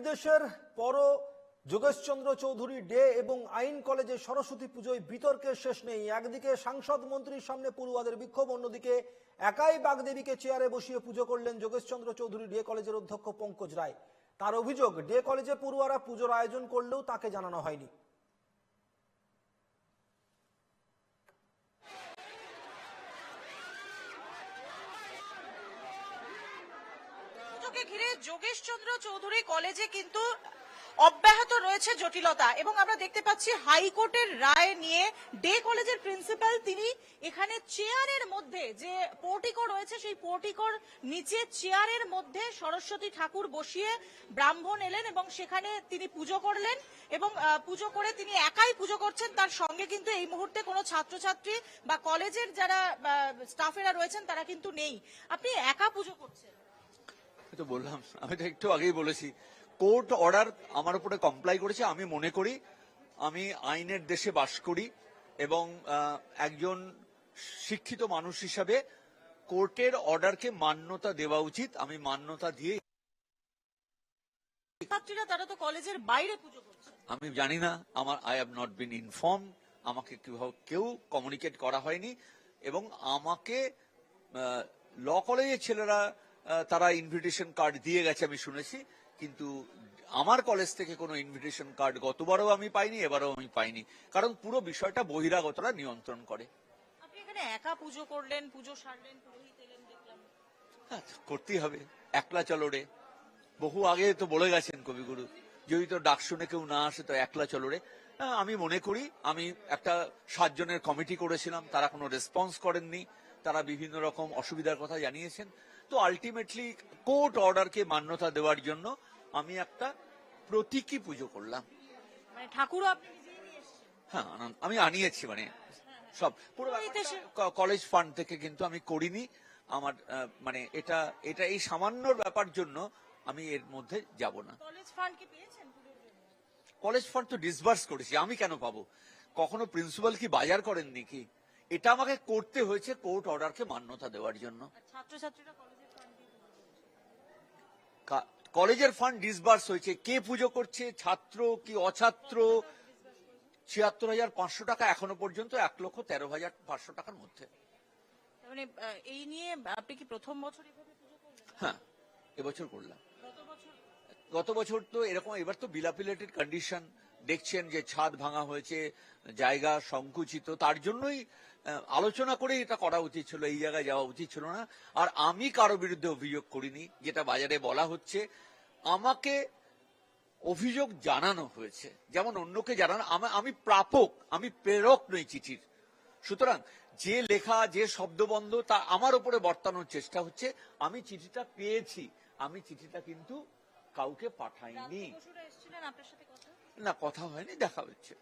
নির্দেশের পরও যোগেশচন্দ্র চৌধুরী ডে এবং আইন কলেজে সরস্বতী পুজোয় বিতর্কের শেষ নেই। একদিকে সাংসদ মন্ত্রীর সামনে পড়ুয়াদের বিক্ষোভ, অন্যদিকে একাই বাগদেবীকে চেয়ারে বসিয়ে পুজো করলেন যোগেশচন্দ্র চৌধুরী ডে কলেজের অধ্যক্ষ পঙ্কজ রায়। তার অভিযোগ, ডে কলেজে পড়ুয়ারা পুজোর আয়োজন করলেও তাকে জানানো হয়নি। ঘিরে যোগেশচন্দ্র চৌধুরী কলেজে কিন্তু অব্যাহত রয়েছে জটিলতা, এবং আমরা দেখতে পাচ্ছি হাইকোর্টের রায় নিয়ে ডে কলেজের প্রিন্সিপাল তিনি এখানে চেয়ারের মধ্যে যে পোর্টিকো রয়েছে সেই পোর্টিকোর নিচে চেয়ারের মধ্যে সরস্বতী ঠাকুর বসিয়ে ব্রাহ্মণ এলেন এবং সেখানে তিনি পুজো করলেন এবং পুজো করে তিনি একাই পুজো করছেন। তার সঙ্গে কিন্তু এই মুহূর্তে কোনো ছাত্রছাত্রী বা কলেজের যারা স্টাফেরা রয়েছেন তারা কিন্তু নেই। আপনি একা পুজো করছেন। তো বললাম, আমি তো একটু আগেই বলেছি, কোর্ট অর্ডার আমার উপরে কমপ্লাই করেছে। আমি মনে করি আমি আইনের দেশে বাস করি এবং একজন শিক্ষিত মানুষ হিসাবে কোর্টের অর্ডারকে মান্যতা দেওয়া উচিত। আমি মান্যতা দিয়ে, ছাত্রীরা তারা তো কলেজের বাইরে পুজো করছে। আমি জানি না, আমার I have not been inform, আমাকে কেউ কমিউনিকেট করা হয়নি এবং আমাকে ল কলেজের ছেলেরা তারা ইনভিটেশন কার্ড দিয়ে গেছে আমি শুনেছি, কিন্তু আমার কলেজ থেকে কোনো ইনভিটেশন কার্ড গতবারও আমি পাইনি, এবারও আমি পাইনি, কারণ পুরো বিষয়টা বহিরাগতরা নিয়ন্ত্রণ করে। আপনি এখানে একা পুজো করলেন, পুজো সারলেন, পুরোহিত এলেন দেখলাম। হ্যাঁ, করতেই হবে, একলা চলো রে। বহু আগে তো বলে গেছেন কবিগুরু, যদি তো ডাক শুনে কেউ না আসে তো একলা চলো রে। আমি মনে করি আমি একটা 7 জনের কমিটি করেছিলাম, তারা কোনো রেসপন্স করেননি, তারা বিভিন্ন রকম অসুবিধার কথা জানিয়েছেন। তো আলটিমেটলি কোর্ট অর্ডারকে মান্যতা দেওয়ার জন্য আমি একটা প্রতীকী পুজো করলাম। মানে ঠাকুরও আপনি নিজেই নিয়ে এসেছেন? হ্যাঁ, আমি আনিয়েছি, মানে সব পুরো কলেজ ফান্ড থেকে কিন্তু আমি করিনি। আমার মানে এটা এই সামান্যর ব্যাপার জন্য আমি এর মধ্যে যাব না। কলেজ ফান্ড কি পেয়েছেন? কলেজ ফান্ড তো ডিসবার্স করেছি, আমি কেন পাবো? কখনো প্রিন্সিপাল কি বাজার করেন নাকি? এটা আমাকে করতে হয়েছে কোর্ট অর্ডারকে মান্যতা দেওয়ার জন্য। ছাত্রছাত্রীরা কলেজের ফান্ড ডিসবার্স হয়েছে। কে পুজো করছে, ছাত্র কি অছাত্র? ৭৬,৫০০ টাকা এখনো পর্যন্ত ১,১৩,৫০০ টাকার মধ্যে। মানে এই নিয়ে আপনি কি প্রথম বছর এভাবে পুজো করলেন? হ্যাঁ, এবছর করলাম। গত বছর তো এরকম, এবার তো বিলাপিলেটেড কন্ডিশন দেখছেন যে ছাদ ভাঙা হয়েছে, জায়গা সংকুচিত, তার জন্যই আলোচনা করে এটা করা উচিত ছিল, এই জায়গায় যাওয়া উচিত ছিল না। আর আমি কারো বিরুদ্ধে অভিযোগ করিনি, যেটা বাজারে বলা হচ্ছে। আমাকে অভিযোগ জানানো হয়েছে, যেমন অন্যকে জানানো। আমি প্রাপক, আমি প্রেরক নই চিঠির। সুতরাং যে লেখা, যে শব্দবন্ধ তা আমার উপরে বর্তানোর চেষ্টা হচ্ছে। আমি চিঠিটা পেয়েছি, আমি চিঠিটা কিন্তু কাউকে পাঠাইনি। না, কথা হয়নি, দেখা হচ্ছে,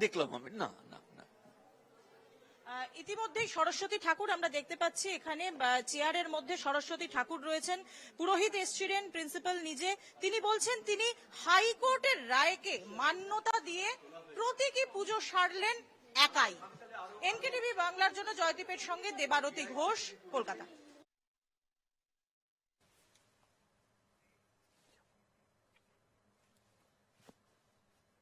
দেখলাম আমি। না না না। ইতিমধ্যেই সরস্বতী ঠাকুর আমরা দেখতে পাচ্ছি, এখানে চেয়ারের মধ্যে সরস্বতী ঠাকুর রয়েছেন, পুরোহিত এসছিলেন, প্রিন্সিপাল নিজে। তিনি বলছেন তিনি হাইকোর্টের রায়কে মান্যতা দিয়ে প্রতীকী পুজো সারলেন একাই। এনকেটিভি বাংলার জন্য জয়দীপের সঙ্গে দেবারতী ঘোষ, কলকাতা।